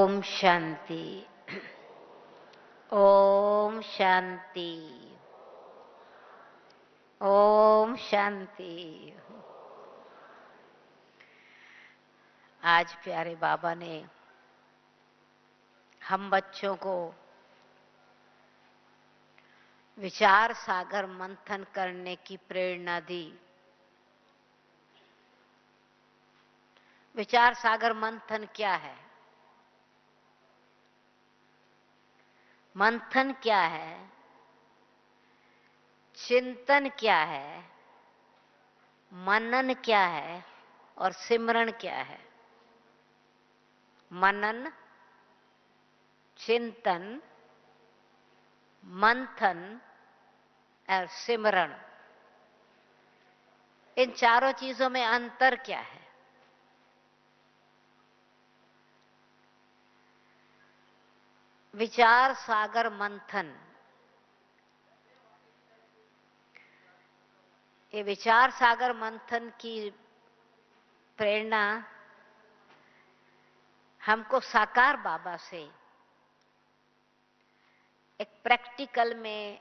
ओम शांति। ओम शांति। ओम शांति। आज प्यारे बाबा ने हम बच्चों को विचार सागर मंथन करने की प्रेरणा दी। विचार सागर मंथन क्या है? मंथन क्या है? चिंतन क्या है? मनन क्या है? और सिमरण क्या है? मनन, चिंतन, मंथन और सिमरण, इन चारों चीजों में अंतर क्या है? विचार सागर मंथन, ये विचार सागर मंथन की प्रेरणा हमको साकार बाबा से एक प्रैक्टिकल में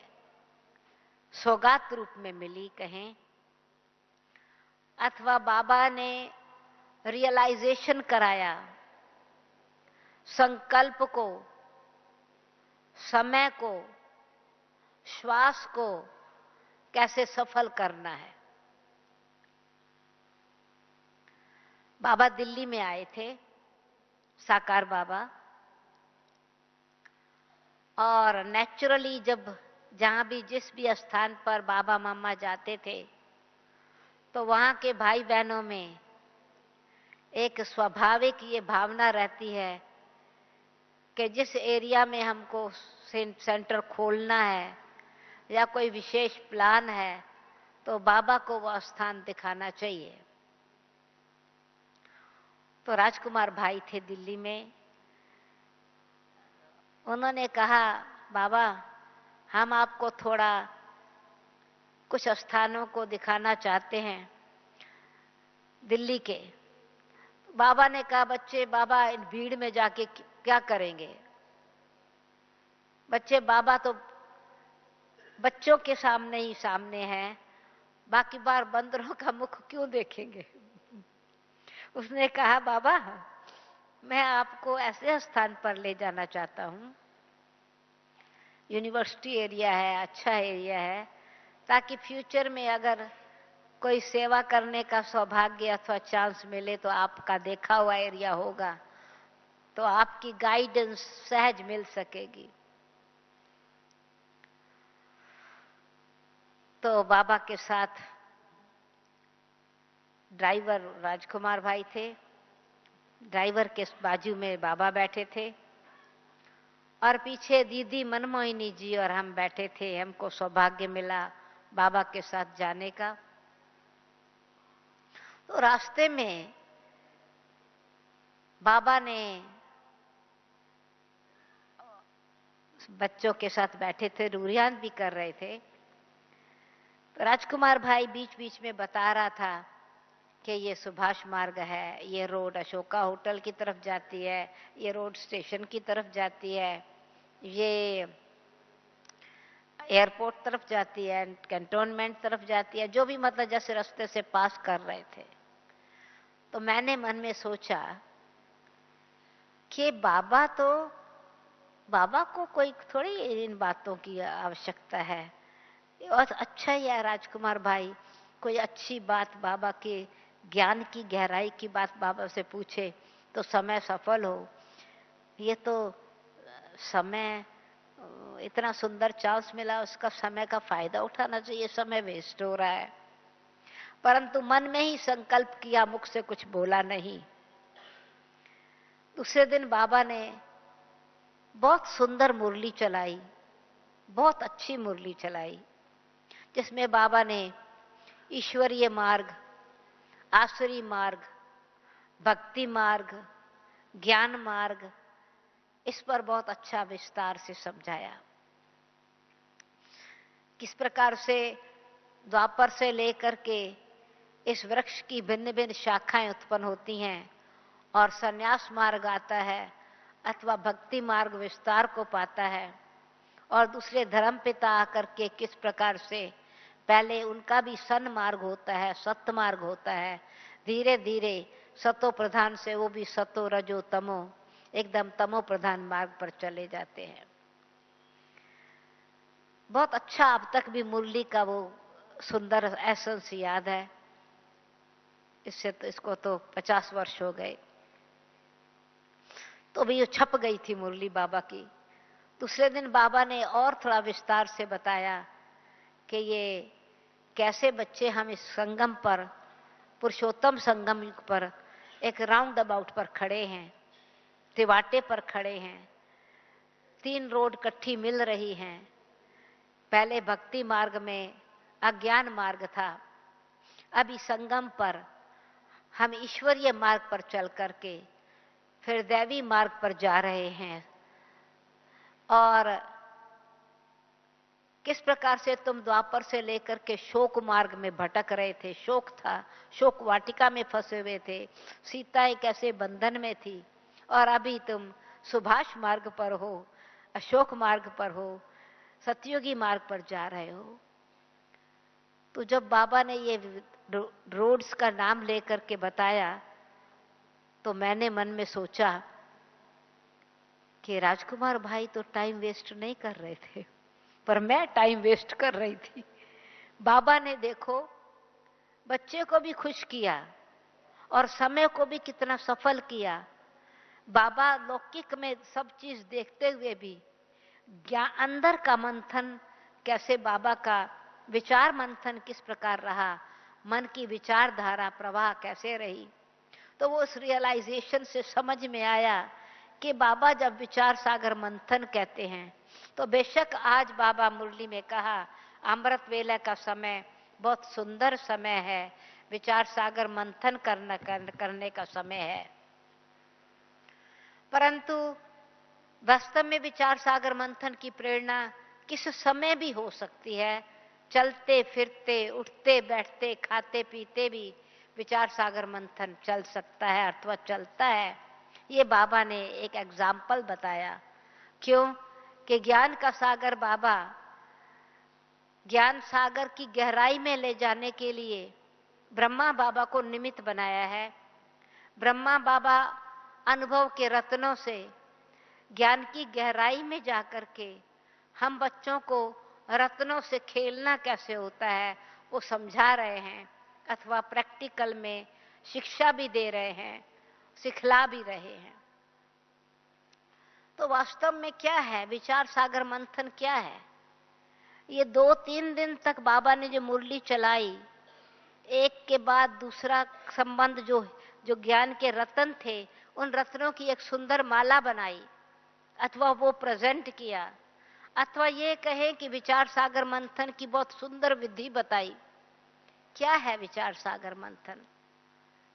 सौगात रूप में मिली कहें, अथवा बाबा ने रियलाइजेशन कराया संकल्प को, समय को, श्वास को कैसे सफल करना है। बाबा दिल्ली में आए थे, साकार बाबा, और नेचुरली जब जहां भी जिस भी स्थान पर बाबा मम्मा जाते थे तो वहां के भाई बहनों में एक स्वाभाविक ये भावना रहती है कि जिस एरिया में हमको सेंटर खोलना है या कोई विशेष प्लान है तो बाबा को वह स्थान दिखाना चाहिए। तो राजकुमार भाई थे दिल्ली में, उन्होंने कहा बाबा हम आपको थोड़ा कुछ स्थानों को दिखाना चाहते हैं दिल्ली के। बाबा ने कहा बच्चे बाबा इन भीड़ में जाके क्या करेंगे? बच्चे बाबा तो बच्चों के सामने ही सामने हैं, बाकी बार बंदरों का मुख क्यों देखेंगे? उसने कहा बाबा मैं आपको ऐसे स्थान पर ले जाना चाहता हूं, यूनिवर्सिटी एरिया है, अच्छा एरिया है, ताकि फ्यूचर में अगर कोई सेवा करने का सौभाग्य अथवा चांस मिले तो आपका देखा हुआ एरिया होगा तो आपकी गाइडेंस सहज मिल सकेगी। तो बाबा के साथ ड्राइवर राजकुमार भाई थे, ड्राइवर के बाजू में बाबा बैठे थे और पीछे दीदी मनमोहिनी जी और हम बैठे थे। हमको सौभाग्य मिला बाबा के साथ जाने का। तो रास्ते में बाबा ने बच्चों के साथ बैठे थे, रूरियान भी कर रहे थे। तो राजकुमार भाई बीच बीच में बता रहा था कि ये सुभाष मार्ग है, ये रोड अशोका होटल की तरफ जाती है, ये रोड स्टेशन की तरफ जाती है, ये एयरपोर्ट तरफ जाती है, कैंटोनमेंट तरफ जाती है, जो भी मतलब जैसे रास्ते से पास कर रहे थे। तो मैंने मन में सोचा कि बाबा को कोई थोड़ी इन बातों की आवश्यकता है। और अच्छा ही है राजकुमार भाई, कोई अच्छी बात बाबा के ज्ञान की गहराई की बात बाबा से पूछे तो समय सफल हो। ये तो समय इतना सुंदर चांस मिला, उसका समय का फायदा उठाना चाहिए, समय वेस्ट हो रहा है। परंतु मन में ही संकल्प किया, मुख से कुछ बोला नहीं। दूसरे दिन बाबा ने बहुत सुंदर मुरली चलाई, बहुत अच्छी मुरली चलाई, जिसमें बाबा ने ईश्वरीय मार्ग, आसुरी मार्ग, भक्ति मार्ग, ज्ञान मार्ग, इस पर बहुत अच्छा विस्तार से समझाया। किस प्रकार से द्वापर से लेकर के इस वृक्ष की भिन्न भिन्न शाखाएं उत्पन्न होती हैं और संन्यास मार्ग आता है अथवा भक्ति मार्ग विस्तार को पाता है, और दूसरे धर्म पिता आकर के किस प्रकार से पहले उनका भी सन मार्ग होता है, सत्य मार्ग होता है, धीरे धीरे सतो प्रधान से वो भी सतो रजो तमो एकदम तमो प्रधान मार्ग पर चले जाते हैं। बहुत अच्छा अब तक भी मुरली का वो सुंदर एसेंस याद है। इसको तो 50 वर्ष हो गए, तो भी ये छप गई थी मुरली बाबा की। दूसरे दिन बाबा ने और थोड़ा विस्तार से बताया कि ये कैसे बच्चे हम इस संगम पर, पुरुषोत्तम संगम पर एक राउंड अबाउट पर खड़े हैं, तिवाटे पर खड़े हैं, 3 रोड इकट्ठी मिल रही हैं। पहले भक्ति मार्ग में अज्ञान मार्ग था, अभी संगम पर हम ईश्वरीय मार्ग पर चल करके फिर दैवी मार्ग पर जा रहे हैं। और किस प्रकार से तुम द्वापर से लेकर के शोक मार्ग में भटक रहे थे, शोक था, शोक वाटिका में फंसे हुए थे, सीता एक ऐसे बंधन में थी, और अभी तुम सुभाष मार्ग पर हो, अशोक मार्ग पर हो, सतयुगी मार्ग पर जा रहे हो। तो जब बाबा ने ये रोड्स का नाम लेकर के बताया तो मैंने मन में सोचा कि राजकुमार भाई तो टाइम वेस्ट नहीं कर रहे थे, पर मैं टाइम वेस्ट कर रही थी। बाबा ने देखो बच्चे को भी खुश किया और समय को भी कितना सफल किया। बाबा लौकिक में सब चीज देखते हुए भी ज्ञान अंदर का मंथन कैसे, बाबा का विचार मंथन किस प्रकार रहा, मन की विचारधारा प्रवाह कैसे रही, तो वो उस रियलाइजेशन से समझ में आया कि बाबा जब विचार सागर मंथन कहते हैं तो बेशक आज बाबा मुरली में कहा अमृत वेला का समय बहुत सुंदर समय है, विचार सागर मंथन करने का समय है। परंतु वास्तव में विचार सागर मंथन की प्रेरणा किस समय भी हो सकती है। चलते फिरते, उठते बैठते, खाते पीते भी विचार सागर मंथन चल सकता है अथवा चलता है। ये बाबा ने एक एग्जाम्पल बताया। क्यों कि ज्ञान का सागर बाबा ज्ञान सागर की गहराई में ले जाने के लिए ब्रह्मा बाबा को निमित्त बनाया है। ब्रह्मा बाबा अनुभव के रत्नों से ज्ञान की गहराई में जाकर के हम बच्चों को रत्नों से खेलना कैसे होता है वो समझा रहे हैं, अथवा प्रैक्टिकल में शिक्षा भी दे रहे हैं, सिखला भी रहे हैं। तो वास्तव में क्या है विचार सागर मंथन, क्या है? ये 2-3 दिन तक बाबा ने जो मुरली चलाई, एक के बाद दूसरा संबंध, जो ज्ञान के रत्न थे उन रत्नों की एक सुंदर माला बनाई, अथवा वो प्रेजेंट किया, अथवा ये कहें कि विचार सागर मंथन की बहुत सुंदर विधि बताई। क्या है विचार सागर मंथन?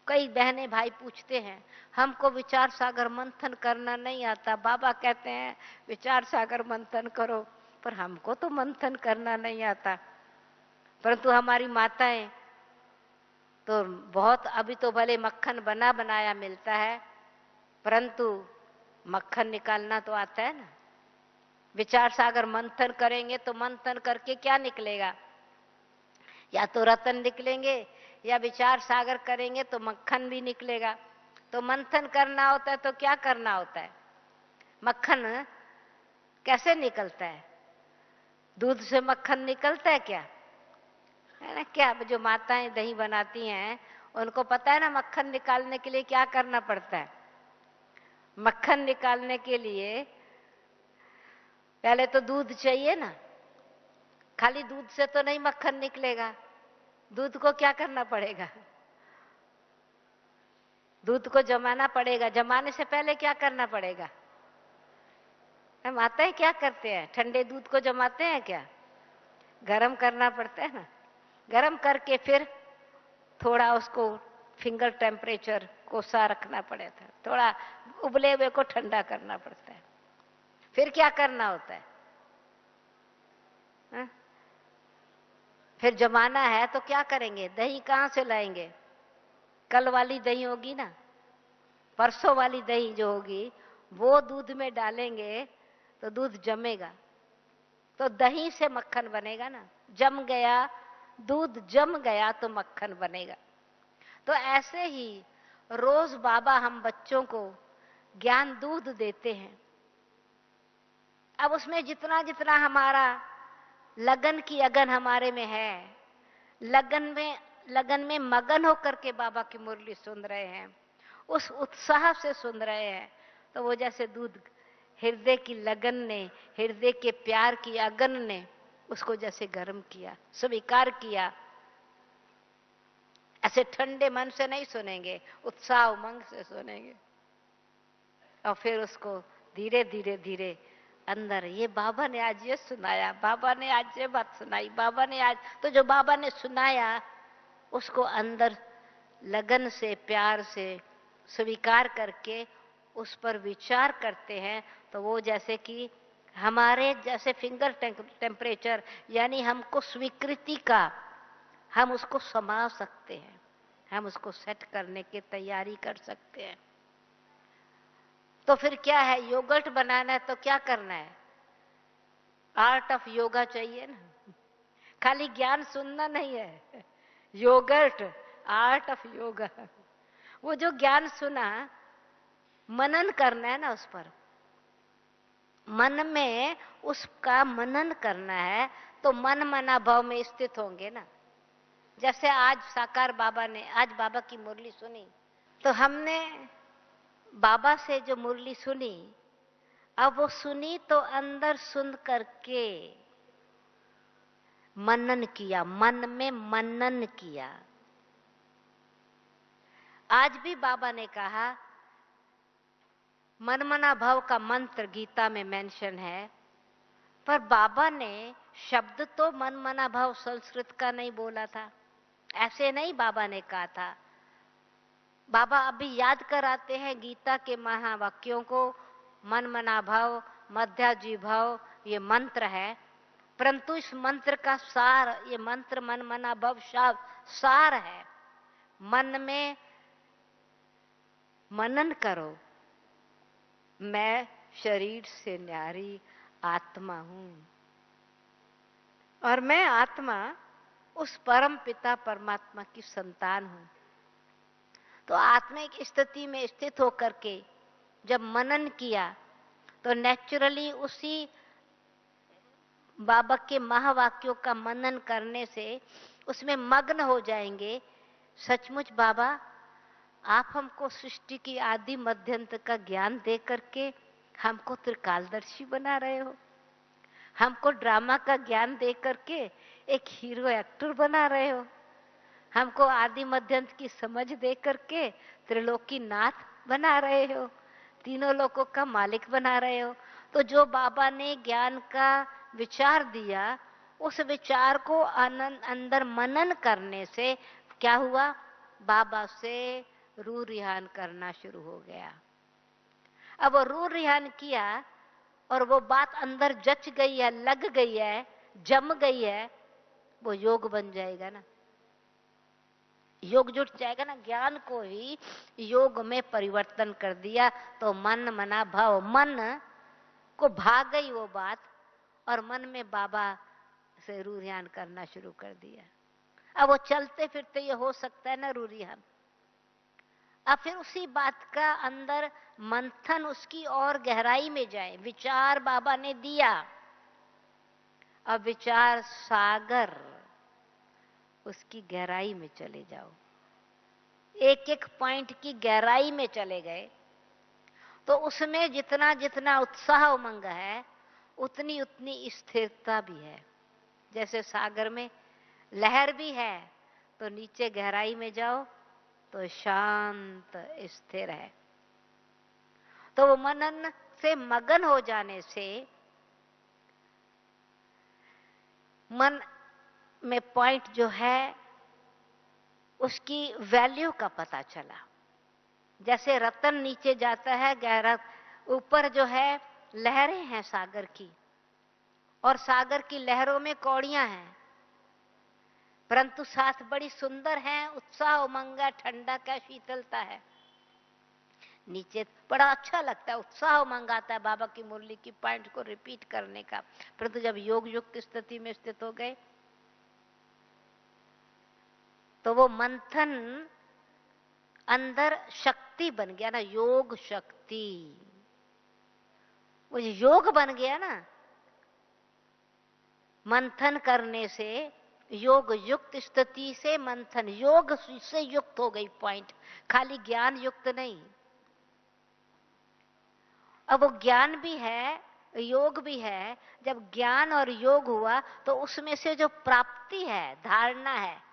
कई बहनें भाई पूछते हैं हमको विचार सागर मंथन करना नहीं आता, बाबा कहते हैं विचार सागर मंथन करो, पर हमको तो मंथन करना नहीं आता। परंतु हमारी माताएं तो बहुत, अभी तो भले मक्खन बना बनाया मिलता है, परंतु मक्खन निकालना तो आता है ना। विचार सागर मंथन करेंगे तो मंथन करके क्या निकलेगा? या तो रतन निकलेंगे, या विचार सागर करेंगे तो मक्खन भी निकलेगा। तो मंथन करना होता है तो क्या करना होता है? मक्खन कैसे निकलता है? दूध से मक्खन निकलता है क्या? है ना? क्या जो माताएं दही बनाती हैं उनको पता है ना मक्खन निकालने के लिए क्या करना पड़ता है। मक्खन निकालने के लिए पहले तो दूध चाहिए ना, खाली दूध से तो नहीं मक्खन निकलेगा। दूध को क्या करना पड़ेगा? दूध को जमाना पड़ेगा। जमाने से पहले क्या करना पड़ेगा? माताएं क्या करते हैं? ठंडे दूध को जमाते हैं क्या? गरम करना पड़ता है ना। गरम करके फिर थोड़ा उसको फिंगर टेम्परेचर कोसा रखना पड़ता है, थोड़ा उबले हुए को ठंडा करना पड़ता है। फिर क्या करना होता है? हा? फिर जमाना है तो क्या करेंगे? दही कहां से लाएंगे? कल वाली दही होगी ना, परसों वाली दही जो होगी वो दूध में डालेंगे तो दूध जमेगा, तो दही से मक्खन बनेगा ना। जम गया दूध, जम गया तो मक्खन बनेगा। तो ऐसे ही रोज बाबा हम बच्चों को ज्ञान दूध देते हैं। अब उसमें जितना जितना हमारा लगन की अगन हमारे में है, लगन में मगन होकर के बाबा की मुरली सुन रहे हैं, उस उत्साह से सुन रहे हैं, तो वो जैसे दूध हृदय की लगन ने, हृदय के प्यार की अगन ने उसको जैसे गर्म किया, स्वीकार किया। ऐसे ठंडे मन से नहीं सुनेंगे, उत्साह उमंग से सुनेंगे। और फिर उसको धीरे धीरे धीरे अंदर, ये बाबा ने आज ये सुनाया, बाबा ने आज ये बात सुनाई, बाबा ने आज, तो जो बाबा ने सुनाया उसको अंदर लगन से, प्यार से स्वीकार करके उस पर विचार करते हैं। तो वो जैसे कि हमारे जैसे फिंगर टेम्परेचर, यानी हमको स्वीकृति का, हम उसको समा सकते हैं, हम उसको सेट करने की तैयारी कर सकते हैं। तो फिर क्या है, योगर्ट बनाना है तो क्या करना है, आर्ट ऑफ योगा चाहिए ना। खाली ज्ञान सुनना नहीं है, योगर्ट आर्ट ऑफ योगा। वो जो ज्ञान सुना मनन करना है ना, उस पर मन में उसका मनन करना है, तो मन मना भाव में स्थित होंगे ना। जैसे आज साकार बाबा ने, आज बाबा की मुरली सुनी, तो हमने बाबा से जो मुरली सुनी, अब वो सुनी तो अंदर सुन करके मनन किया, मन में मनन किया। आज भी बाबा ने कहा, मनमना भाव का मंत्र गीता में मेंशन है, पर बाबा ने शब्द तो मनमना भाव संस्कृत का नहीं बोला था, ऐसे नहीं बाबा ने कहा था। बाबा अभी याद कराते हैं गीता के महावाक्यों को, मन मना भाव, मध्याजी भाव, ये मंत्र है, परंतु इस मंत्र का सार, ये मंत्र मन मना भाव सार है। मन में मनन करो, मैं शरीर से न्यारी आत्मा हूं, और मैं आत्मा उस परम पिता परमात्मा की संतान हूं। तो आत्मिक स्थिति में स्थित होकर के जब मनन किया, तो नेचुरली उसी बाबा के महावाक्यों का मनन करने से उसमें मग्न हो जाएंगे। सचमुच बाबा, आप हमको सृष्टि की आदि मध्यंत का ज्ञान दे करके हमको त्रिकालदर्शी बना रहे हो, हमको ड्रामा का ज्ञान दे करके एक हीरो एक्टर बना रहे हो, हमको आदि मध्यंत की समझ दे करके त्रिलोकी नाथ बना रहे हो, तीनों लोकों का मालिक बना रहे हो। तो जो बाबा ने ज्ञान का विचार दिया, उस विचार को अंदर मनन करने से क्या हुआ, बाबा से रूह रिहान करना शुरू हो गया। अब वो रूह रिहान किया और वो बात अंदर जच गई है, लग गई है, जम गई है, वो योग बन जाएगा ना, योग जुट जाएगा ना। ज्ञान को ही योग में परिवर्तन कर दिया, तो मन मना भाव, मन को भाग गई वो बात, और मन में बाबा से रूह रिहान करना शुरू कर दिया। अब वो चलते फिरते ये हो सकता है ना रूह रिहान। अब फिर उसी बात का अंदर मंथन, उसकी और गहराई में जाए। विचार बाबा ने दिया, अब विचार सागर, उसकी गहराई में चले जाओ। एक एक पॉइंट की गहराई में चले गए, तो उसमें जितना जितना उत्साह उमंग है, उतनी उतनी स्थिरता भी है। जैसे सागर में लहर भी है, तो नीचे गहराई में जाओ तो शांत स्थिर है। तो वो मनन से मगन हो जाने से मन में पॉइंट जो है उसकी वैल्यू का पता चला। जैसे रतन नीचे जाता है गहरा, ऊपर जो है लहरें हैं सागर की, और सागर की लहरों में कौड़ियां हैं, परंतु साथ बड़ी सुंदर हैं, उत्साह उमंग, ठंडा का शीतलता है। नीचे बड़ा अच्छा लगता है, उत्साह मंगाता है बाबा की मुरली की पॉइंट को रिपीट करने का। परंतु जब योग युक्त स्थिति में स्थित हो गए तो वो मंथन अंदर शक्ति बन गया ना, योग शक्ति। वो योग बन गया ना, मंथन करने से, योग युक्त स्थिति से मंथन, योग से युक्त हो गई पॉइंट, खाली ज्ञान युक्त नहीं। अब वो ज्ञान भी है, योग भी है। जब ज्ञान और योग हुआ तो उसमें से जो प्राप्ति है, धारणा है,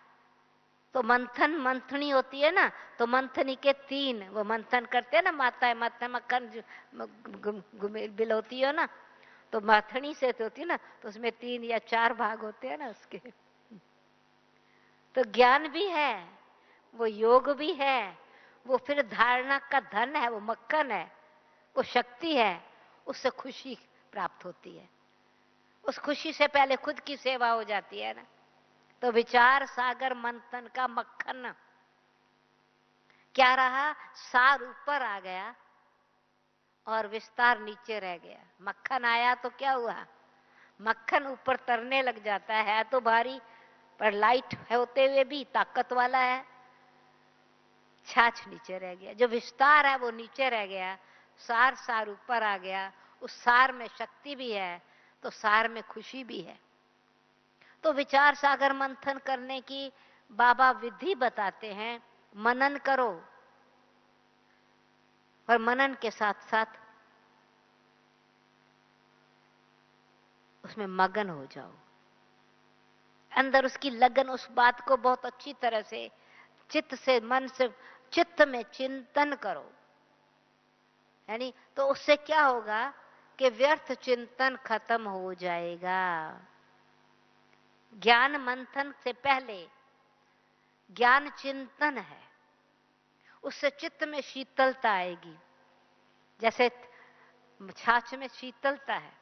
तो मंथन मंथनी होती है ना, तो मंथनी के 3, वो मंथन करते हैं ना माता मक्खन बिलोती हो ना, तो माथनी से तो होती है ना, तो उसमें 3 या 4 भाग होते हैं ना उसके। तो ज्ञान भी है, वो योग भी है, वो फिर धारणा का धन है, वो मक्खन है, वो शक्ति है, उससे खुशी प्राप्त होती है। उस खुशी से पहले खुद की सेवा हो जाती है ना। तो विचार सागर मंथन का मक्खन क्या रहा, सार ऊपर आ गया और विस्तार नीचे रह गया। मक्खन आया तो क्या हुआ, मक्खन ऊपर तरने लग जाता है तो भारी, पर लाइट होते हुए भी ताकत वाला है। छाछ नीचे रह गया, जो विस्तार है वो नीचे रह गया, सार ऊपर आ गया। उस सार में शक्ति भी है तो सार में खुशी भी है। तो विचार सागर मंथन करने की बाबा विधि बताते हैं, मनन करो, पर मनन के साथ साथ उसमें मगन हो जाओ, अंदर उसकी लगन, उस बात को बहुत अच्छी तरह से चित्त से, मन से, चित्त में चिंतन करो। यानी तो उससे क्या होगा कि व्यर्थ चिंतन खत्म हो जाएगा। ज्ञान मंथन से पहले ज्ञान चिंतन है, उससे चित्त में शीतलता आएगी। जैसे छाछ में शीतलता है,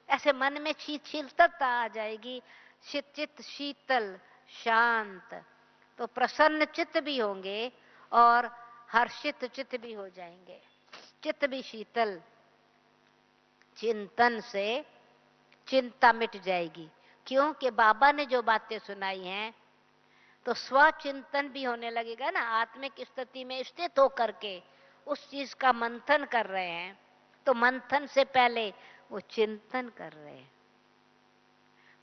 ऐसे मन में शीतलता आ जाएगी। चित्त शीतल शांत, तो प्रसन्न चित्त भी होंगे और हर्षित चित्त भी हो जाएंगे। चित्त भी शीतल, चिंतन से चिंता मिट जाएगी। क्योंकि बाबा ने जो बातें सुनाई हैं तो स्वचिंतन भी होने लगेगा ना। आत्मिक स्थिति में स्थित होकर के उस चीज का मंथन कर रहे हैं, तो मंथन से पहले वो चिंतन कर रहे हैं,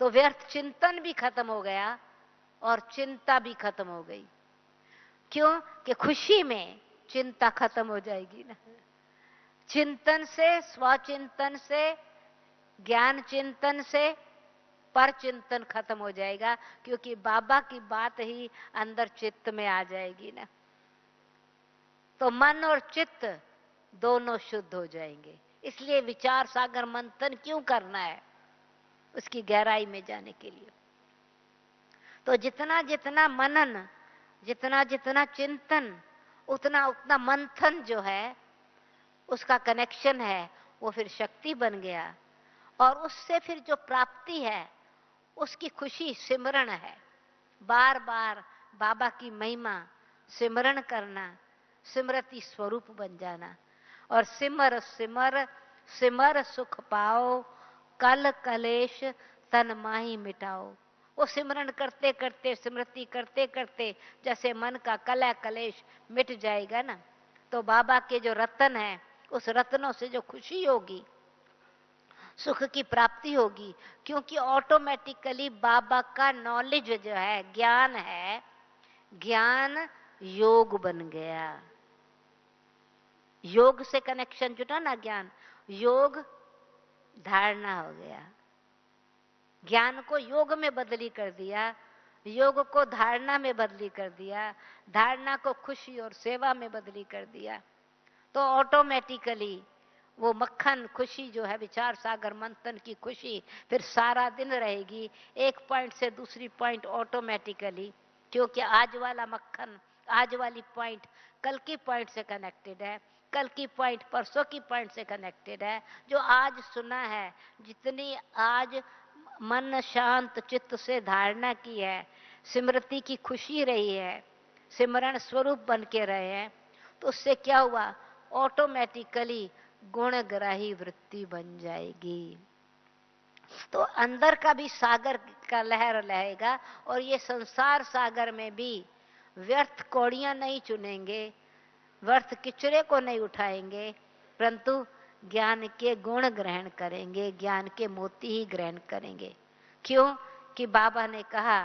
तो व्यर्थ चिंतन भी खत्म हो गया और चिंता भी खत्म हो गई। क्यों कि खुशी में चिंता खत्म हो जाएगी ना। चिंतन से, स्वचिंतन से, ज्ञान चिंतन से पर चिंतन खत्म हो जाएगा, क्योंकि बाबा की बात ही अंदर चित्त में आ जाएगी ना। तो मन और चित्त दोनों शुद्ध हो जाएंगे। इसलिए विचार सागर मंथन क्यों करना है, उसकी गहराई में जाने के लिए। तो जितना जितना मनन, जितना जितना चिंतन, उतना उतना मंथन जो है उसका कनेक्शन है, वो फिर शक्ति बन गया। और उससे फिर जो प्राप्ति है उसकी खुशी सिमरण है। बार बार बाबा की महिमा सिमरण करना, सिमरती स्वरूप बन जाना। और सिमर सिमर सिमर सुख पाओ, कल कलेश तन माही मिटाओ। वो सिमरण करते करते, स्मृति करते करते जैसे मन का कलह कलेश मिट जाएगा ना, तो बाबा के जो रतन है, उस रत्नों से जो खुशी होगी, सुख की प्राप्ति होगी। क्योंकि ऑटोमेटिकली बाबा का नॉलेज जो है, ज्ञान है, ज्ञान योग बन गया। योग से कनेक्शन जुटा ना, ज्ञान योग धारणा हो गया। ज्ञान को योग में बदली कर दिया, योग को धारणा में बदली कर दिया, धारणा को खुशी और सेवा में बदली कर दिया। तो ऑटोमेटिकली वो मक्खन खुशी जो है, विचार सागर मंथन की खुशी, फिर सारा दिन रहेगी, एक पॉइंट से दूसरी पॉइंट ऑटोमेटिकली। क्योंकि आज वाला मक्खन, आज वाली पॉइंट कल की पॉइंट से कनेक्टेड है, कल की पॉइंट परसों की पॉइंट से कनेक्टेड है। जो आज सुना है, जितनी आज मन शांत चित्त से धारणा की है, स्मृति की खुशी रही है, सिमरण स्वरूप बन के रहे हैं, तो उससे क्या हुआ, ऑटोमेटिकली गुणग्राही वृत्ति बन जाएगी। तो अंदर का भी सागर का लहर लहेगा और ये संसार सागर में भी व्यर्थ कौड़ियां नहीं चुनेंगे, व्यर्थ किचरे को नहीं उठाएंगे, परंतु ज्ञान के गुण ग्रहण करेंगे, ज्ञान के मोती ही ग्रहण करेंगे। क्यों कि बाबा ने कहा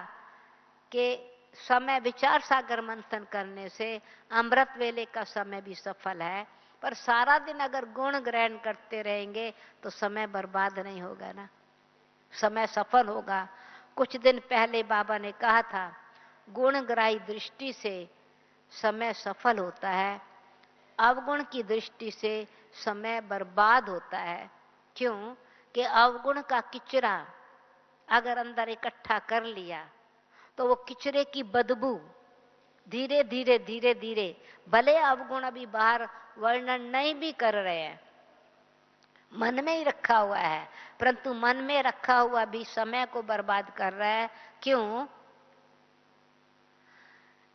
कि समय विचार सागर मंथन करने से अमृत वेले का समय भी सफल है, पर सारा दिन अगर गुण ग्रहण करते रहेंगे तो समय बर्बाद नहीं होगा ना, समय सफल होगा। कुछ दिन पहले बाबा ने कहा था गुणग्राही दृष्टि से समय सफल होता है, अवगुण की दृष्टि से समय बर्बाद होता है। क्यों कि अवगुण का किचरा अगर अंदर इकट्ठा कर लिया तो वो किचरे की बदबू धीरे धीरे धीरे धीरे, भले अवगुण अभी बाहर वर्णन नहीं भी कर रहे हैं, मन में ही रखा हुआ है, परंतु मन में रखा हुआ भी समय को बर्बाद कर रहा है। क्यों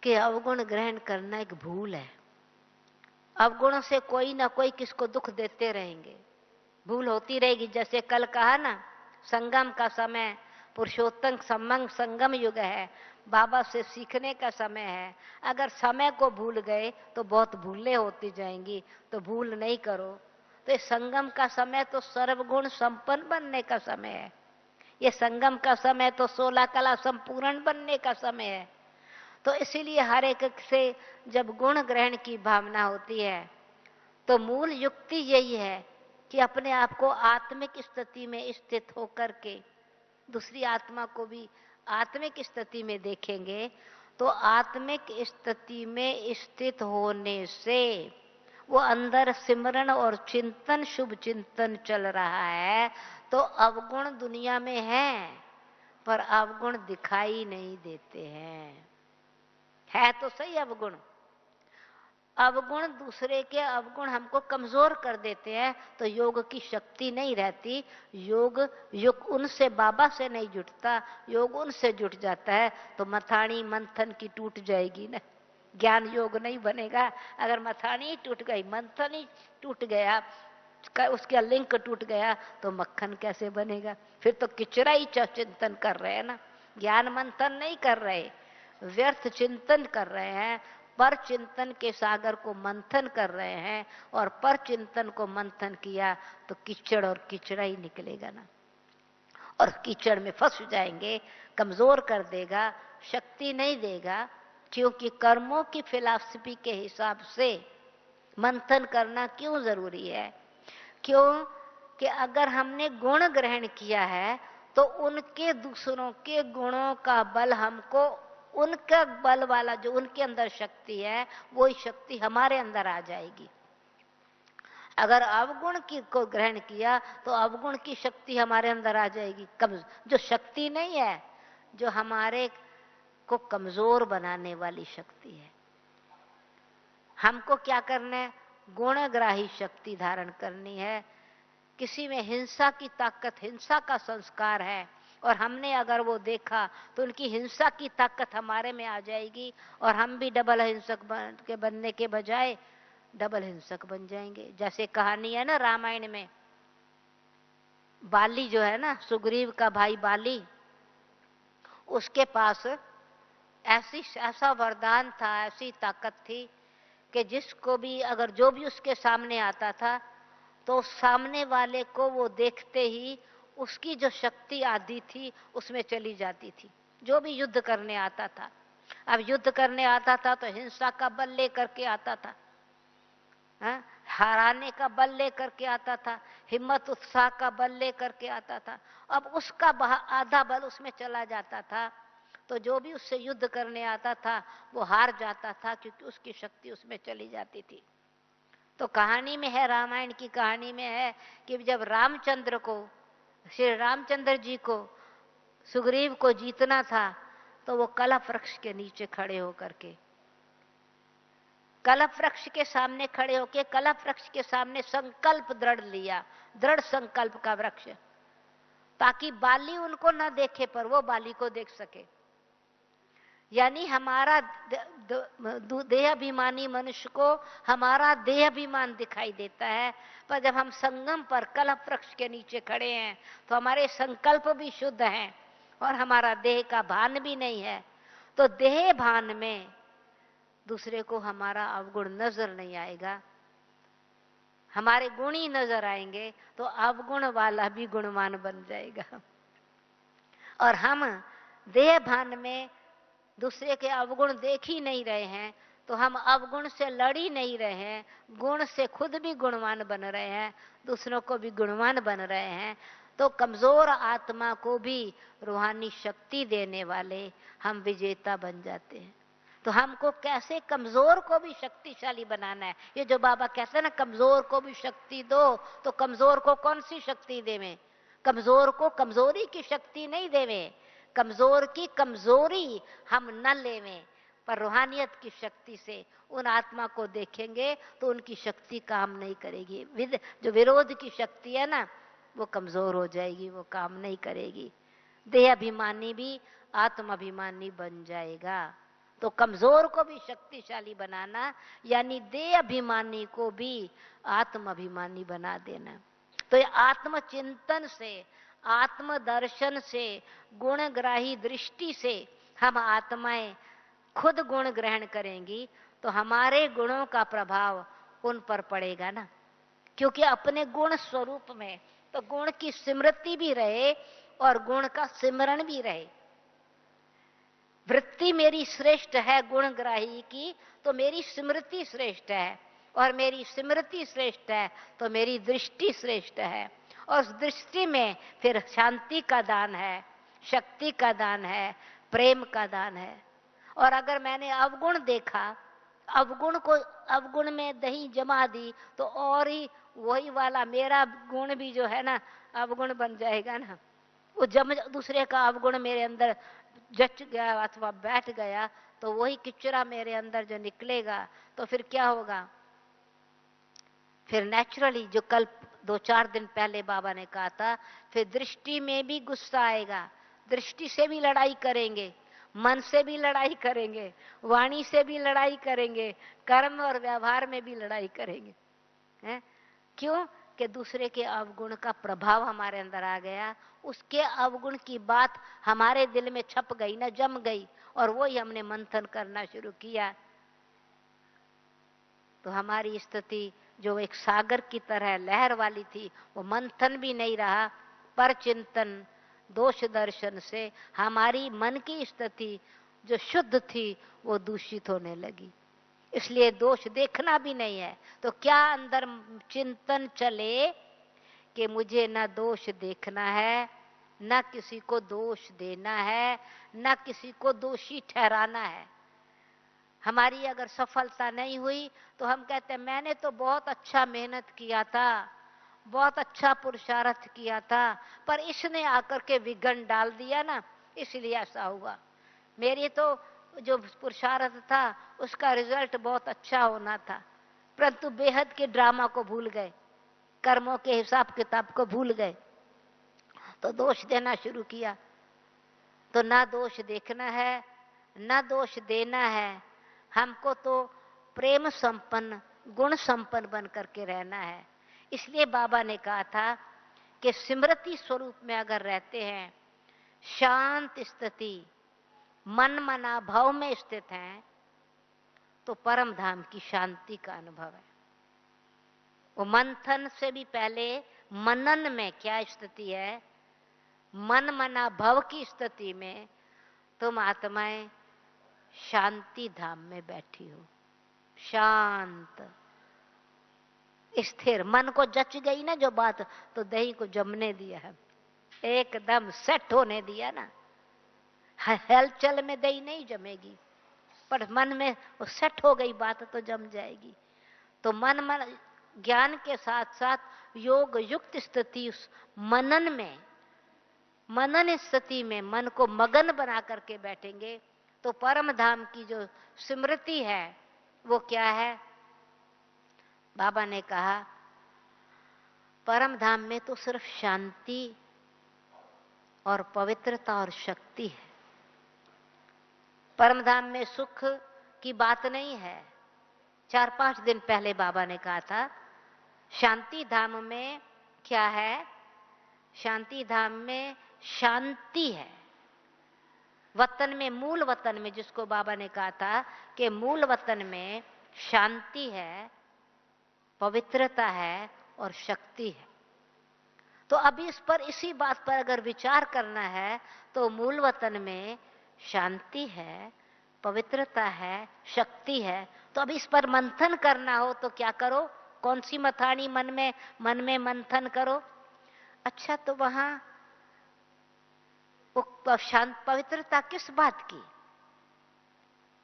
कि अवगुण ग्रहण करना एक भूल है। अवगुणों से कोई ना कोई किसको दुख देते रहेंगे, भूल होती रहेगी। जैसे कल कहा ना, संगम का समय पुरुषोत्तम संगम युग है, बाबा से सीखने का समय है। अगर समय को भूल गए तो बहुत भूलें होती जाएंगी, तो भूल नहीं करो। तो ये संगम का समय तो सर्वगुण संपन्न बनने का समय है, ये संगम का समय तो 16 कला संपूर्ण बनने का समय है। तो इसीलिए हर एक से जब गुण ग्रहण की भावना होती है तो मूल युक्ति यही है कि अपने आप को आत्मिक स्थिति में स्थित होकर के दूसरी आत्मा को भी आत्मिक स्थिति में देखेंगे, तो आत्मिक स्थिति में स्थित होने से वो अंदर सिमरन और चिंतन, शुभ चिंतन चल रहा है। तो अवगुण दुनिया में है, पर अवगुण दिखाई नहीं देते हैं। है तो सही अवगुण, अवगुण दूसरे के अवगुण हमको कमजोर कर देते हैं, तो योग की शक्ति नहीं रहती। योग उनसे बाबा से नहीं जुटता, योग उनसे जुट जाता है तो मथाणी मंथन की टूट जाएगी ना, ज्ञान योग नहीं बनेगा। अगर मथाणी टूट गई, मंथन ही टूट गया, उसका लिंक टूट गया तो मक्खन कैसे बनेगा? फिर तो किचरा ही चिंतन कर रहे हैं ना, ज्ञान मंथन नहीं कर रहे, व्यर्थ चिंतन कर रहे हैं। पर चिंतन के सागर को मंथन कर रहे हैं, और पर चिंतन को मंथन किया तो कीचड़ और कीचड़ा ही निकलेगा ना, और कीचड़ में फंस जाएंगे, कमजोर कर देगा, शक्ति नहीं देगा। क्योंकि कर्मों की फिलॉसफी के हिसाब से मंथन करना क्यों जरूरी है? क्यों कि अगर हमने गुण ग्रहण किया है तो उनके दूसरों के गुणों का बल हमको, उनका बल वाला जो उनके अंदर शक्ति है वो शक्ति हमारे अंदर आ जाएगी। अगर अवगुण की को ग्रहण किया तो अवगुण की शक्ति हमारे अंदर आ जाएगी। जो शक्ति नहीं है, जो हमारे को कमजोर बनाने वाली शक्ति है। हमको क्या करना है? गुणग्राही शक्ति धारण करनी है। किसी में हिंसा की ताकत, हिंसा का संस्कार है, और हमने अगर वो देखा तो उनकी हिंसा की ताकत हमारे में आ जाएगी, और हम भी डबल हिंसक बनने के बजाय डबल हिंसक बन जाएंगे। जैसे कहानी है ना रामायण में, बाली जो है ना, सुग्रीव का भाई बाली, उसके पास ऐसा वरदान था, ऐसी ताकत थी कि जिसको भी, अगर जो भी उसके सामने आता था तो सामने वाले को वो देखते ही उसकी जो शक्ति आदि थी उसमें चली जाती थी। जो भी युद्ध करने आता था, अब युद्ध करने आता था तो हिंसा का बल लेकर के आता था, हराने का बल लेकर के आता था, हिम्मत उत्साह का बल लेकर के आता था। अब उसका आधा बल उसमें चला जाता था, तो जो भी उससे युद्ध करने आता था वो हार जाता था, क्योंकि उसकी शक्ति उसमें चली जाती थी। तो कहानी में है, रामायण की कहानी में है कि जब रामचंद्र को, श्री रामचंद्र जी को सुग्रीव को जीतना था, तो वो कलप वृक्ष के नीचे खड़े होकर के, कलप वृक्ष के सामने खड़े होकर, कलप वृक्ष के सामने संकल्प दृढ़ लिया, दृढ़ संकल्प का वृक्ष, ताकि बाली उनको न देखे पर वो बाली को देख सके। यानी हमारा देहाभिमानी मनुष्य को हमारा देहाभिमान दिखाई देता है, पर जब हम संगम पर कलह वृक्ष के नीचे खड़े हैं तो हमारे संकल्प भी शुद्ध हैं और हमारा देह का भान भी नहीं है। तो देह भान में दूसरे को हमारा अवगुण नजर नहीं आएगा, हमारे गुण ही नजर आएंगे, तो अवगुण वाला भी गुणवान बन जाएगा। और हम देह भान में दूसरे के अवगुण देख ही नहीं रहे हैं, तो हम अवगुण से लड़ ही नहीं रहे हैं, गुण से खुद भी गुणवान बन रहे हैं, दूसरों को भी गुणवान बन रहे हैं। तो कमजोर आत्मा को भी रूहानी शक्ति देने वाले हम विजेता बन जाते हैं। तो हमको कैसे कमजोर को भी शक्तिशाली बनाना है। ये जो बाबा कहते हैं ना, कमजोर को भी शक्ति दो, तो कमजोर को कौन सी शक्ति देवें? कमजोर को कमजोरी की शक्ति नहीं देवें, कमजोर की कमजोरी हम न लेवें, पर रूहानियत की शक्ति से उन आत्मा को देखेंगे तो उनकी शक्ति काम नहीं करेगी। जो विरोध की शक्ति है ना, वो कमजोर हो जाएगी, वो काम नहीं करेगी। देह अभिमानी भी आत्माभिमानी बन जाएगा। तो कमजोर को भी शक्तिशाली बनाना, यानी देह अभिमानी को भी आत्माभिमानी बना देना। तो ये आत्मचिंतन से, आत्मदर्शन से, गुणग्राही दृष्टि से हम आत्माएं खुद गुण ग्रहण करेंगी, तो हमारे गुणों का प्रभाव उन पर पड़ेगा ना। क्योंकि अपने गुण स्वरूप में तो गुण की स्मृति भी रहे और गुण का सिमरण भी रहे। वृत्ति मेरी श्रेष्ठ है गुणग्राही की, तो मेरी स्मृति श्रेष्ठ है, और मेरी स्मृति श्रेष्ठ है तो मेरी दृष्टि श्रेष्ठ है, और उस दृष्टि में फिर शांति का दान है, शक्ति का दान है, प्रेम का दान है। और अगर मैंने अवगुण देखा, अवगुण में दही जमा दी, तो और ही वही वाला मेरा गुण भी जो है ना अवगुण बन जाएगा ना। वो जब दूसरे का अवगुण मेरे अंदर जच गया अथवा बैठ गया, तो वही किचरा मेरे अंदर जो निकलेगा, तो फिर क्या होगा? फिर नेचुरली, जो कल 2-4 दिन पहले बाबा ने कहा था, फिर दृष्टि में भी गुस्सा आएगा, दृष्टि से भी लड़ाई करेंगे, मन से भी लड़ाई करेंगे, वाणी से भी लड़ाई करेंगे, कर्म और व्यवहार में भी लड़ाई करेंगे। है? क्यों? कि दूसरे के अवगुण का प्रभाव हमारे अंदर आ गया, उसके अवगुण की बात हमारे दिल में छप गई ना, जम गई, और वो ही हमने मंथन करना शुरू किया। तो हमारी स्थिति जो एक सागर की तरह लहर वाली थी, वो मंथन भी नहीं रहा, पर चिंतन दोष दर्शन से हमारी मन की स्थिति जो शुद्ध थी वो दूषित होने लगी। इसलिए दोष देखना भी नहीं है। तो क्या अंदर चिंतन चले कि मुझे न दोष देखना है, न किसी को दोष देना है, न किसी को दोषी ठहराना है। हमारी अगर सफलता नहीं हुई तो हम कहते हैं मैंने तो बहुत अच्छा मेहनत किया था, बहुत अच्छा पुरुषार्थ किया था, पर इसने आकर के विघ्न डाल दिया ना, इसलिए ऐसा हुआ। मेरी तो जो पुरुषार्थ था उसका रिजल्ट बहुत अच्छा होना था, परंतु बेहद के ड्रामा को भूल गए, कर्मों के हिसाब किताब को भूल गए, तो दोष देना शुरू किया। तो ना दोष देखना है, ना दोष देना है, हमको तो प्रेम संपन्न, गुण संपन्न बन करके रहना है। इसलिए बाबा ने कहा था कि स्मृति स्वरूप में अगर रहते हैं, शांत स्थिति, मन मना भाव में स्थित हैं, तो परम धाम की शांति का अनुभव है। वो मंथन से भी पहले मनन में क्या स्थिति है, मन मना भव की स्थिति में तुम आत्माएं शांति धाम में बैठी हो, शांत स्थिर। मन को जच गई ना जो बात, तो दही को जमने दिया है, एकदम सेट होने दिया ना। हलचल में दही नहीं जमेगी, पर मन में वो सेट हो गई बात तो जम जाएगी। तो मन ज्ञान के साथ साथ योग युक्त स्थिति, उस मनन में, मनन स्थिति में मन को मगन बना करके बैठेंगे, तो परम धाम की जो स्मृति है वो क्या है? बाबा ने कहा परम धाम में तो सिर्फ शांति और पवित्रता और शक्ति है। परम धाम में सुख की बात नहीं है। 4-5 दिन पहले बाबा ने कहा था, शांति धाम में क्या है? शांति धाम में शांति है। वतन में, मूल वतन में, जिसको बाबा ने कहा था कि मूल वतन में शांति है, पवित्रता है और शक्ति है। तो अभी इस पर, इसी बात पर अगर विचार करना है तो मूल वतन में शांति है, पवित्रता है, शक्ति है। तो अब इस पर मंथन करना हो तो क्या करो? कौन सी मथानी मन में मंथन करो? अच्छा, तो वहां वो शांत पवित्रता किस बात की?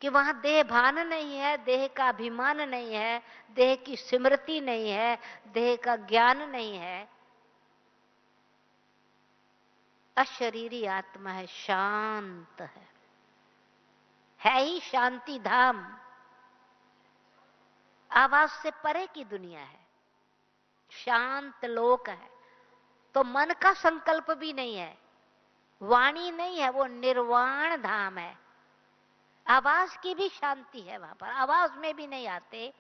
कि वहां देह भान नहीं है, देह का अभिमान नहीं है, देह की स्मृति नहीं है, देह का ज्ञान नहीं है। अशरीरी आत्मा है, शांत है ही शांति धाम। आवाज से परे की दुनिया है, शांत लोक है। तो मन का संकल्प भी नहीं है, वाणी नहीं है, वो निर्वाण धाम है। आवाज की भी शांति है वहां पर, आवाज में भी नहीं आते,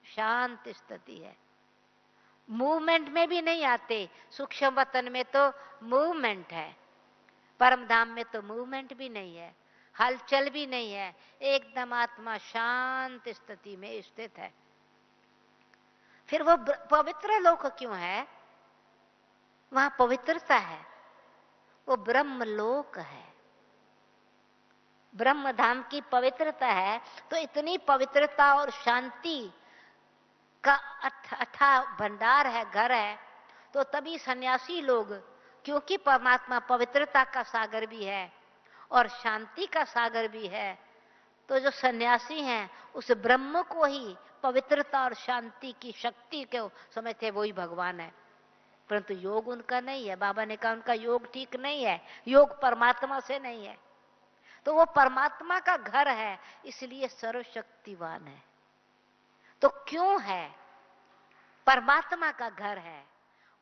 शांत स्थिति है। मूवमेंट में भी नहीं आते। सूक्ष्म वतन में तो मूवमेंट है, परम धाम में तो मूवमेंट भी नहीं है, हलचल भी नहीं है, एकदम आत्मा शांत स्थिति में स्थित है। फिर वो पवित्र लोक क्यों है? वहां पवित्रता है, वो ब्रह्म लोक है, ब्रह्म धाम की पवित्रता है। तो इतनी पवित्रता और शांति का अथा भंडार है, घर है। तो तभी सन्यासी लोग, क्योंकि परमात्मा पवित्रता का सागर भी है और शांति का सागर भी है, तो जो सन्यासी हैं उस ब्रह्म को ही पवित्रता और शांति की शक्ति को समझते, वो ही भगवान है। परंतु योग उनका नहीं है। बाबा ने कहा उनका योग ठीक नहीं है, योग परमात्मा से नहीं है। तो वो परमात्मा का घर है, इसलिए सर्वशक्तिवान है। तो क्यों है? परमात्मा का घर है,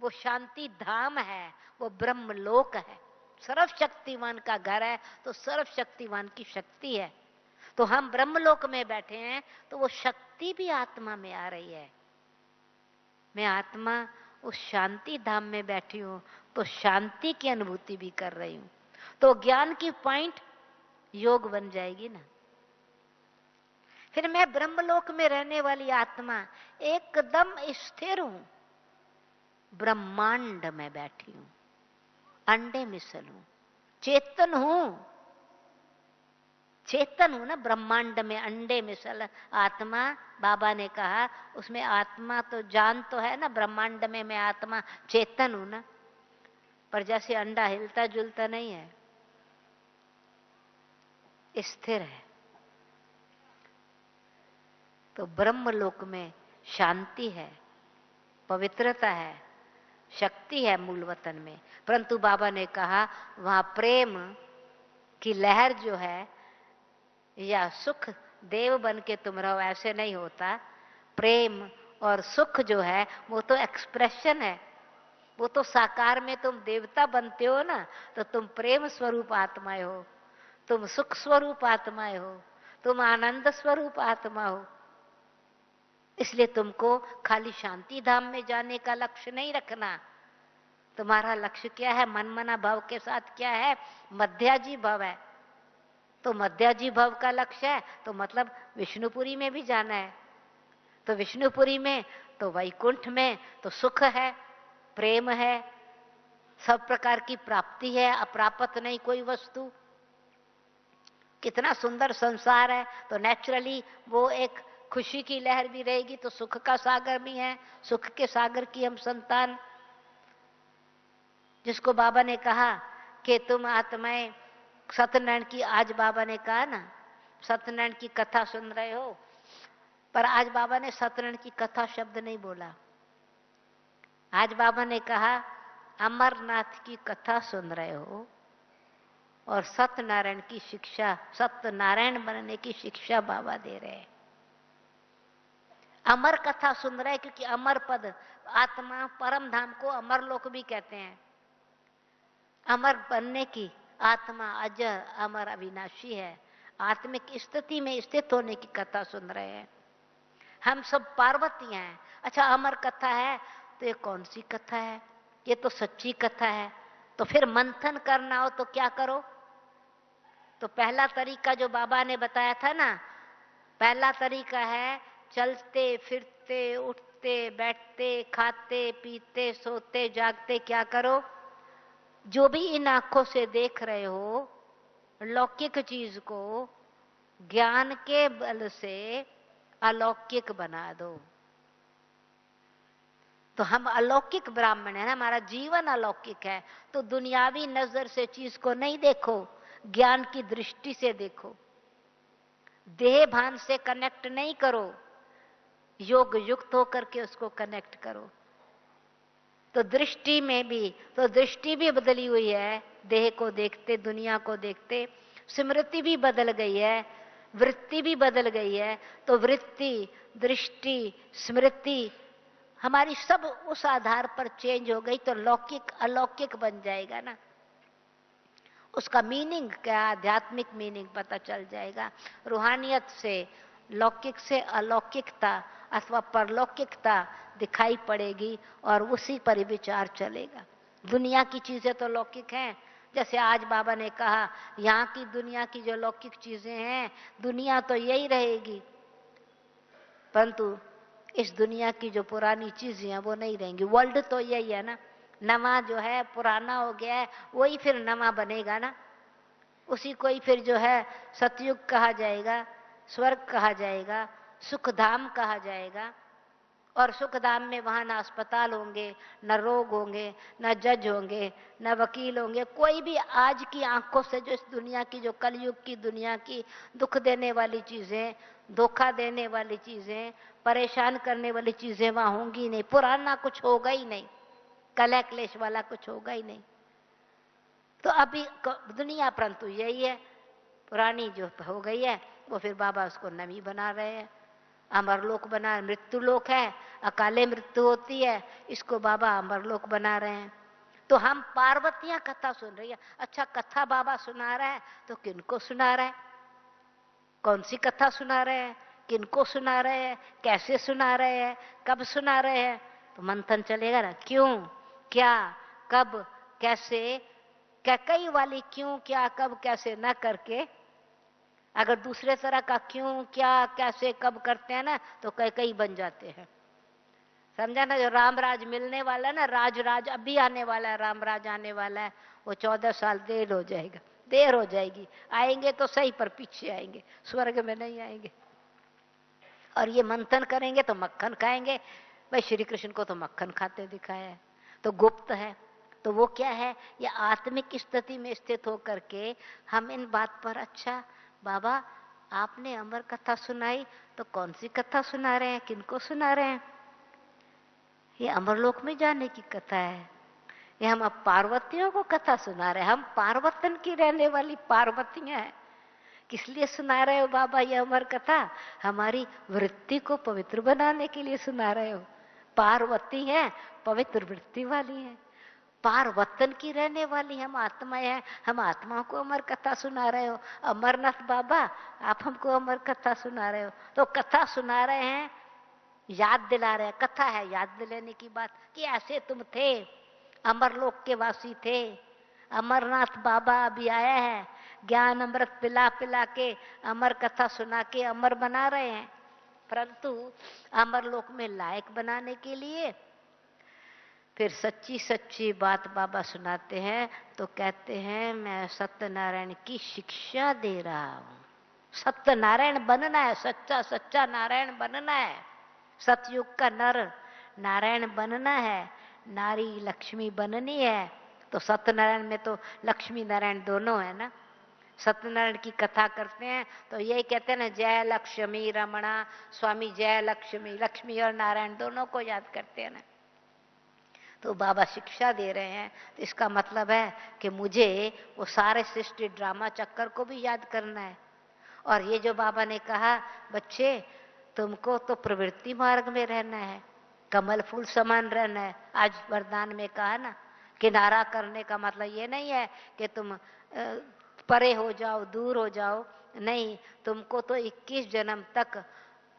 वो शांति धाम है, वो ब्रह्म लोक है, सर्वशक्तिवान का घर है। तो सर्वशक्तिवान की शक्ति है। तो हम ब्रह्मलोक में बैठे हैं तो वो शक्ति भी आत्मा में आ रही है। मैं आत्मा उस शांति धाम में बैठी हूं तो शांति की अनुभूति भी कर रही हूं। तो ज्ञान की पॉइंट योग बन जाएगी ना। फिर मैं ब्रह्मलोक में रहने वाली आत्मा एकदम स्थिर हूं, ब्रह्मांड में बैठी हूं, अंडे मिसल हूं, चेतन हूं, चेतन हूं ना। ब्रह्मांड में अंडे मिसल आत्मा, बाबा ने कहा उसमें आत्मा तो जान तो है ना, ब्रह्मांड में मैं आत्मा चेतन हूं ना। पर जैसे अंडा हिलता जुलता नहीं है, स्थिर है। तो ब्रह्मलोक में शांति है, पवित्रता है, शक्ति है मूल वतन में। परंतु बाबा ने कहा वहां प्रेम की लहर जो है, या सुख देव बन के तुम रहो, ऐसे नहीं होता। प्रेम और सुख जो है वो तो एक्सप्रेशन है, वो तो साकार में तुम देवता बनते हो ना। तो तुम प्रेम स्वरूप आत्माएं हो, तुम सुख स्वरूप आत्माएं हो, तुम आनंद स्वरूप आत्मा हो। इसलिए तुमको खाली शांति धाम में जाने का लक्ष्य नहीं रखना। तुम्हारा लक्ष्य क्या है? मनमना भाव के साथ क्या है? मध्याजी भाव है। तो मध्याजी भाव का लक्ष्य है तो मतलब विष्णुपुरी में भी जाना है। तो विष्णुपुरी में तो वैकुंठ में तो सुख है, प्रेम है, सब प्रकार की प्राप्ति है, अप्राप्त नहीं कोई वस्तु। कितना सुंदर संसार है। तो नेचुरली वो एक खुशी की लहर भी रहेगी, तो सुख का सागर भी है, सुख के सागर की हम संतान। जिसको बाबा ने कहा कि तुम आत्माएं सत्यनारायण की, आज बाबा ने कहा ना सत्यनारायण की कथा सुन रहे हो, पर आज बाबा ने सत्यनारायण की कथा शब्द नहीं बोला। आज बाबा ने कहा अमरनाथ की कथा सुन रहे हो और सत्यनारायण की शिक्षा, सत्यनारायण बनने की शिक्षा बाबा दे रहे हैं। अमर कथा सुन रहे हैं क्योंकि अमर पद, आत्मा परम धाम को अमर लोक भी कहते हैं। अमर बनने की, आत्मा अजर अमर अविनाशी है, आत्मिक स्थिति में स्थित होने की कथा सुन रहे हैं। हम सब पार्वती हैं। अच्छा, अमर कथा है तो ये कौन सी कथा है? ये तो सच्ची कथा है। तो फिर मंथन करना हो तो क्या करो? तो पहला तरीका जो बाबा ने बताया था ना, पहला तरीका है चलते फिरते उठते बैठते खाते पीते सोते जागते क्या करो? जो भी इन आंखों से देख रहे हो लौकिक चीज को ज्ञान के बल से अलौकिक बना दो। तो हम अलौकिक ब्राह्मण है ना, हमारा जीवन अलौकिक है। तो दुनियावी नजर से चीज को नहीं देखो, ज्ञान की दृष्टि से देखो। देह भान से कनेक्ट नहीं करो, योग युक्त होकर के उसको कनेक्ट करो। तो दृष्टि में भी, तो दृष्टि भी बदली हुई है। देह को देखते, दुनिया को देखते, स्मृति भी बदल गई है, वृत्ति भी बदल गई है। तो वृत्ति, दृष्टि, स्मृति हमारी सब उस आधार पर चेंज हो गई तो लौकिक अलौकिक बन जाएगा ना। उसका मीनिंग क्या, आध्यात्मिक मीनिंग पता चल जाएगा। रूहानियत से लौकिक से अलौकिकता अथवा परलौकिकता दिखाई पड़ेगी और उसी पर विचार चलेगा। दुनिया की चीजें तो लौकिक हैं, जैसे आज बाबा ने कहा यहाँ की दुनिया की जो लौकिक चीजें हैं, दुनिया तो यही रहेगी, परंतु इस दुनिया की जो पुरानी चीजें हैं वो नहीं रहेंगी। वर्ल्ड तो यही है ना, नवा जो है पुराना हो गया है, वही फिर नवा बनेगा ना। उसी को ही फिर जो है सतयुग कहा जाएगा, स्वर्ग कहा जाएगा, सुखधाम कहा जाएगा। और सुखधाम में वहां ना अस्पताल होंगे, न रोग होंगे, न जज होंगे, न वकील होंगे। कोई भी आज की आंखों से जो इस दुनिया की, जो कलयुग की दुनिया की दुख देने वाली चीजें, धोखा देने वाली चीजें, परेशान करने वाली चीजें वहां होंगी नहीं। पुराना कुछ होगा ही नहीं, कलह क्लेश वाला कुछ होगा ही नहीं। तो अभी दुनिया परंतु यही है, पुरानी जो हो गई है वो फिर बाबा उसको नवी बना रहे हैं। अमरलोक बना, मृत्यु लोक है, अकाले मृत्यु होती है, इसको बाबा अमरलोक बना रहे हैं। तो हम पार्वतियां कथा सुन रही है। अच्छा, कथा बाबा सुना रहा है तो किनको सुना रहा है? कौन सी कथा सुना रहे हैं, किनको सुना रहे हैं, कैसे सुना रहे हैं, कब सुना रहे हैं? तो मंथन चलेगा ना, क्यों, क्या, कब, कैसे, क्या कई वाली क्यों क्या कब कैसे न करके, अगर दूसरे तरह का क्यों क्या कैसे कब करते हैं ना तो कई कई बन जाते हैं। समझा ना? जो रामराज मिलने वाला ना, राज अभी आने वाला है, रामराज आने वाला है, वो 14 साल देर हो जाएगा, देर हो जाएगी। आएंगे तो सही पर पीछे आएंगे, स्वर्ग में नहीं आएंगे। और ये मंथन करेंगे तो मक्खन खाएंगे। भाई श्री कृष्ण को तो मक्खन खाते दिखाया है, तो गुप्त है। तो वो क्या है, ये आत्मिक स्थिति में स्थित होकर के हम इन बात पर, अच्छा बाबा आपने अमर कथा सुनाई तो कौन सी कथा सुना रहे हैं, किनको सुना रहे हैं? ये अमरलोक में जाने की कथा है। ये हम अब पार्वतियों को कथा सुना रहे हैं। हम पार्वतन की रहने वाली पार्वतियां हैं। किस लिए सुना रहे हो बाबा ये अमर कथा? हमारी वृत्ति को पवित्र बनाने के लिए सुना रहे हो। पार्वती हैं, पवित्र वृत्ति वाली हैं, पार्वतन की रहने वाली हम आत्माएं हैं। हम आत्माओं को अमर कथा सुना रहे हो। अमरनाथ बाबा आप हमको अमर कथा सुना रहे हो। तो कथा सुना रहे हैं, याद दिला रहे हैं। कथा है याद दिलाने की बात कि ऐसे तुम थे, अमरलोक के वासी थे। अमरनाथ बाबा अभी आया है, ज्ञान अमृत पिला पिला के अमर कथा सुना के अमर बना रहे हैं। परंतु अमरलोक में लायक बनाने के लिए फिर सच्ची सच्ची बात बाबा सुनाते हैं तो कहते हैं मैं सत्यनारायण की शिक्षा दे रहा हूं। सत्यनारायण बनना है, सच्चा सच्चा नारायण बनना है। सतयुग का नर नारायण बनना है, नारी लक्ष्मी बननी है। तो सत्यनारायण में तो लक्ष्मी नारायण दोनों है ना। सत्यनारायण की कथा करते हैं तो यही कहते हैं ना, जय लक्ष्मी रमणा स्वामी, जय लक्ष्मी, लक्ष्मी और नारायण दोनों को याद करते हैं ना। तो बाबा शिक्षा दे रहे हैं, तो इसका मतलब है कि मुझे वो सारे सृष्टि ड्रामा चक्कर को भी याद करना है। और ये जो बाबा ने कहा बच्चे तुमको तो प्रवृत्ति मार्ग में रहना है, कमल फूल समान रहना है। आज वरदान में कहा ना, किनारा करने का मतलब ये नहीं है कि तुम परे हो जाओ, दूर हो जाओ, नहीं, तुमको तो 21 जन्म तक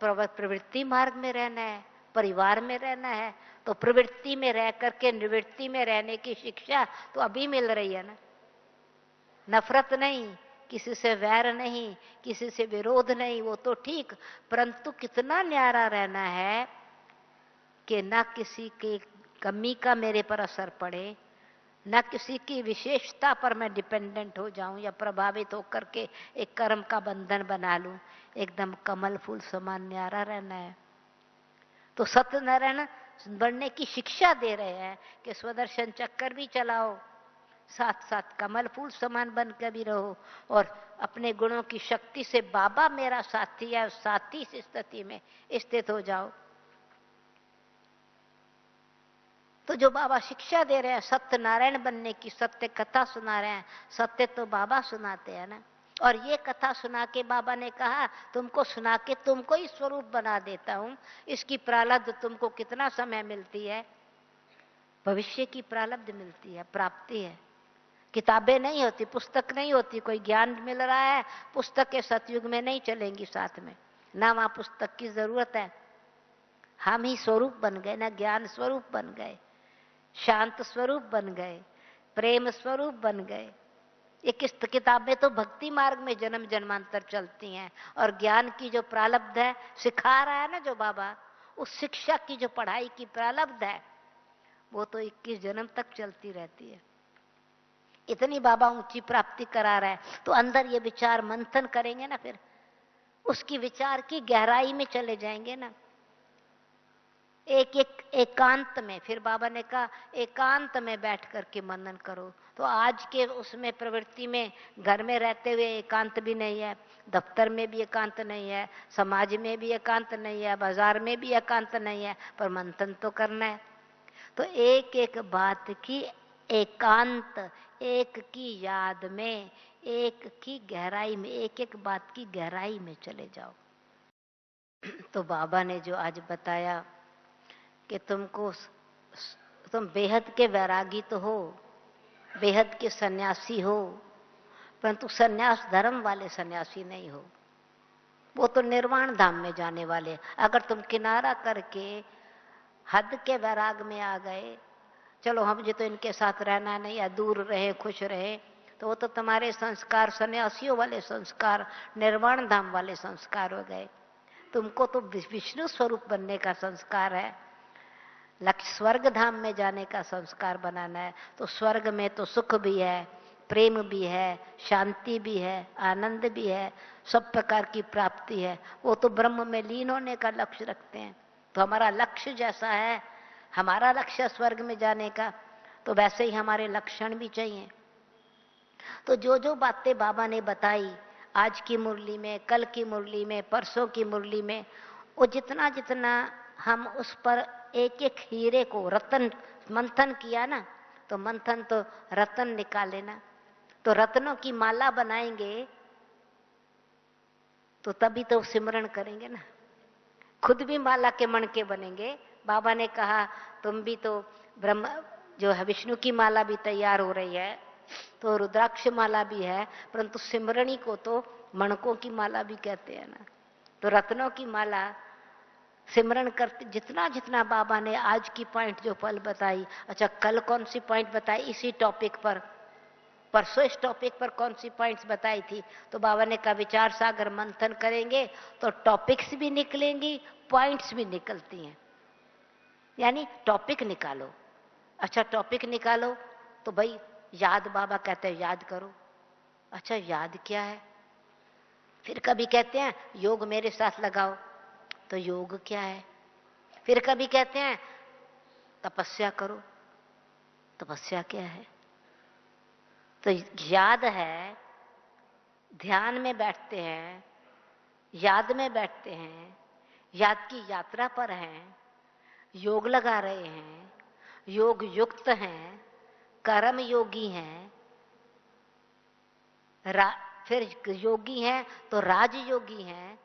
प्रवृत्ति मार्ग में रहना है, परिवार में रहना है। तो प्रवृत्ति में रह करके निवृत्ति में रहने की शिक्षा तो अभी मिल रही है ना। नफरत नहीं, किसी से वैर नहीं, किसी से विरोध नहीं, वो तो ठीक, परंतु कितना न्यारा रहना है कि ना किसी की कमी का मेरे पर असर पड़े, न किसी की विशेषता पर मैं डिपेंडेंट हो जाऊं या प्रभावित होकर के एक कर्म का बंधन बना लूं। एकदम कमल फूल समान न्यारा रहना है। तो सत्यनारायण बनने की शिक्षा दे रहे हैं कि स्वदर्शन चक्कर भी चलाओ, साथ साथ कमल फूल समान बन कर भी रहो, और अपने गुणों की शक्ति से बाबा मेरा साथी है, साथी इस स्थिति में स्थित हो जाओ। तो जो बाबा शिक्षा दे रहे हैं सत्यनारायण बनने की, सत्य कथा सुना रहे हैं, सत्य तो बाबा सुनाते हैं ना। और ये कथा सुना के बाबा ने कहा तुमको सुना के तुमको ही स्वरूप बना देता हूं। इसकी प्रारब्ध तुमको कितना समय मिलती है, भविष्य की प्रारब्ध मिलती है, प्राप्ति है। किताबें नहीं होती, पुस्तक नहीं होती, कोई ज्ञान मिल रहा है, पुस्तक के सतयुग में नहीं चलेंगी साथ में, ना वहां पुस्तक की जरूरत है। हम ही स्वरूप बन गए ना, ज्ञान स्वरूप बन गए, शांत स्वरूप बन गए, प्रेम स्वरूप बन गए। ये किताबें तो भक्ति मार्ग में जन्म जन्मांतर चलती हैं, और ज्ञान की जो प्रारब्ध है सिखा रहा है ना जो बाबा, उस शिक्षा की जो पढ़ाई की प्रारब्ध है वो तो 21 जन्म तक चलती रहती है। इतनी बाबा ऊंची प्राप्ति करा रहा है, तो अंदर ये विचार मंथन करेंगे ना, फिर उसकी विचार की गहराई में चले जाएंगे ना, एक एक एकांत में। फिर बाबा ने कहा एकांत में बैठ करके मनन करो। तो आज के उसमें प्रवृत्ति में घर में रहते हुए एकांत भी नहीं है, दफ्तर में भी एकांत नहीं है, समाज में भी एकांत नहीं है, बाजार में भी एकांत नहीं है, पर मंथन तो करना है। तो एक एक बात की एकांत, एक की याद में, एक की गहराई में, एक एक बात की गहराई में चले जाओ। तो बाबा ने जो आज बताया कि तुम बेहद के वैरागी तो हो, बेहद के सन्यासी हो, परंतु सन्यास धर्म वाले सन्यासी नहीं हो, वो तो निर्वाण धाम में जाने वाले। अगर तुम किनारा करके हद के वैराग में आ गए, चलो हम जी तो इनके साथ रहना नहीं, या दूर रहे खुश रहे, तो वो तो तुम्हारे संस्कार सन्यासियों वाले संस्कार, निर्वाण धाम वाले संस्कार हो गए। तुमको तो विष्णु स्वरूप बनने का संस्कार है, लक्ष्य स्वर्ग धाम में जाने का संस्कार बनाना है। तो स्वर्ग में तो सुख भी है, प्रेम भी है, शांति भी है, आनंद भी है, सब प्रकार की प्राप्ति है। वो तो ब्रह्म में लीन होने का लक्ष्य रखते हैं। तो हमारा लक्ष्य जैसा है, हमारा लक्ष्य स्वर्ग में जाने का, तो वैसे ही हमारे लक्षण भी चाहिए। तो जो जो बातें बाबा ने बताई आज की मुरली में, कल की मुरली में, परसों की मुरली में, वो जितना जितना हम उस पर एक एक हीरे को रतन मंथन किया ना, तो मंथन तो रतन निकाले ना, तो रत्नों की माला बनाएंगे तो तभी तो सिमरण करेंगे ना, खुद भी माला के मणके बनेंगे। बाबा ने कहा तुम भी तो ब्रह्म जो है, विष्णु की माला भी तैयार हो रही है, तो रुद्राक्ष माला भी है, परंतु सिमरणी को तो मणकों की माला भी कहते हैं ना। तो रत्नों की माला सिमरण करते जितना जितना बाबा ने आज की पॉइंट जो पल बताई। अच्छा, कल कौन सी पॉइंट बताई इसी टॉपिक पर, परसों इस टॉपिक पर कौन सी पॉइंट्स बताई थी? तो बाबा ने कहा विचार सागर मंथन करेंगे तो टॉपिक्स भी निकलेंगी, पॉइंट्स भी निकलती हैं। यानी टॉपिक निकालो। अच्छा, टॉपिक निकालो तो भाई याद, बाबा कहते हैं याद करो। अच्छा, याद क्या है? फिर कभी कहते हैं योग मेरे साथ लगाओ, तो योग क्या है? फिर कभी कहते हैं तपस्या करो, तपस्या क्या है? तो याद है, ध्यान में बैठते हैं, याद में बैठते हैं, याद की यात्रा पर हैं, योग लगा रहे हैं, योग युक्त हैं, कर्म योगी हैं, फिर योगी हैं तो राजयोगी हैं,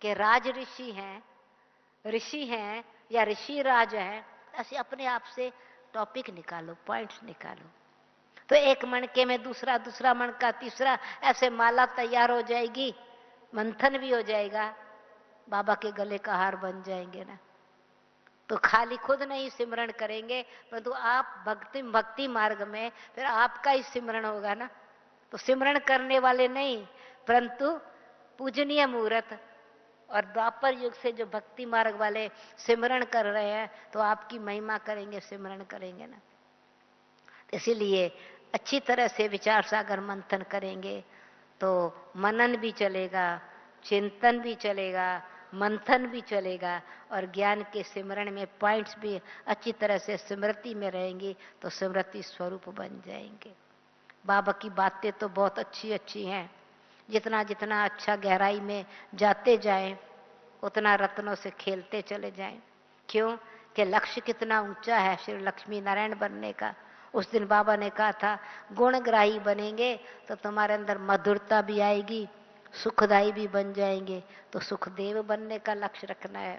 कि राज ऋषि हैं, ऋषि हैं या ऋषि राज हैं। ऐसे अपने आप से टॉपिक निकालो, पॉइंट्स निकालो, तो एक मणके में दूसरा, दूसरा मणका तीसरा, ऐसे माला तैयार हो जाएगी। मंथन भी हो जाएगा, बाबा के गले का हार बन जाएंगे ना। तो खाली खुद नहीं सिमरण करेंगे, परंतु आप भक्ति मार्ग में फिर आपका ही सिमरण होगा ना। तो सिमरण करने वाले नहीं, परंतु पूजनीय मूर्त और द्वापर युग से जो भक्ति मार्ग वाले सिमरण कर रहे हैं, तो आपकी महिमा करेंगे, सिमरण करेंगे ना। इसीलिए अच्छी तरह से विचार सागर मंथन करेंगे तो मनन भी चलेगा, चिंतन भी चलेगा, मंथन भी चलेगा, और ज्ञान के सिमरण में पॉइंट्स भी अच्छी तरह से स्मृति में रहेंगी, तो स्मृति स्वरूप बन जाएंगे। बाबा की बातें तो बहुत अच्छी अच्छी हैं, जितना जितना अच्छा गहराई में जाते जाएं उतना रत्नों से खेलते चले जाएं। क्यों कि लक्ष्य कितना ऊंचा है श्री लक्ष्मी नारायण बनने का। उस दिन बाबा ने कहा था गुणग्राही बनेंगे तो तुम्हारे अंदर मधुरता भी आएगी, सुखदायी भी बन जाएंगे, तो सुखदेव बनने का लक्ष्य रखना है।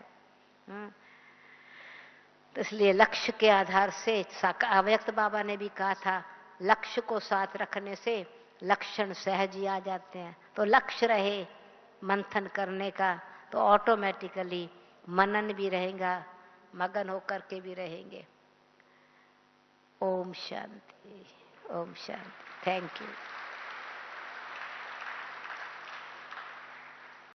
तो इसलिए लक्ष्य के आधार से अव्यक्त बाबा ने भी कहा था लक्ष्य को साथ रखने से लक्षण सहज ही आ जाते हैं। तो लक्ष्य रहे मंथन करने का तो ऑटोमेटिकली मनन भी रहेगा, मगन होकर के भी रहेंगे। ओम शांति, ओम शांति। Thank you.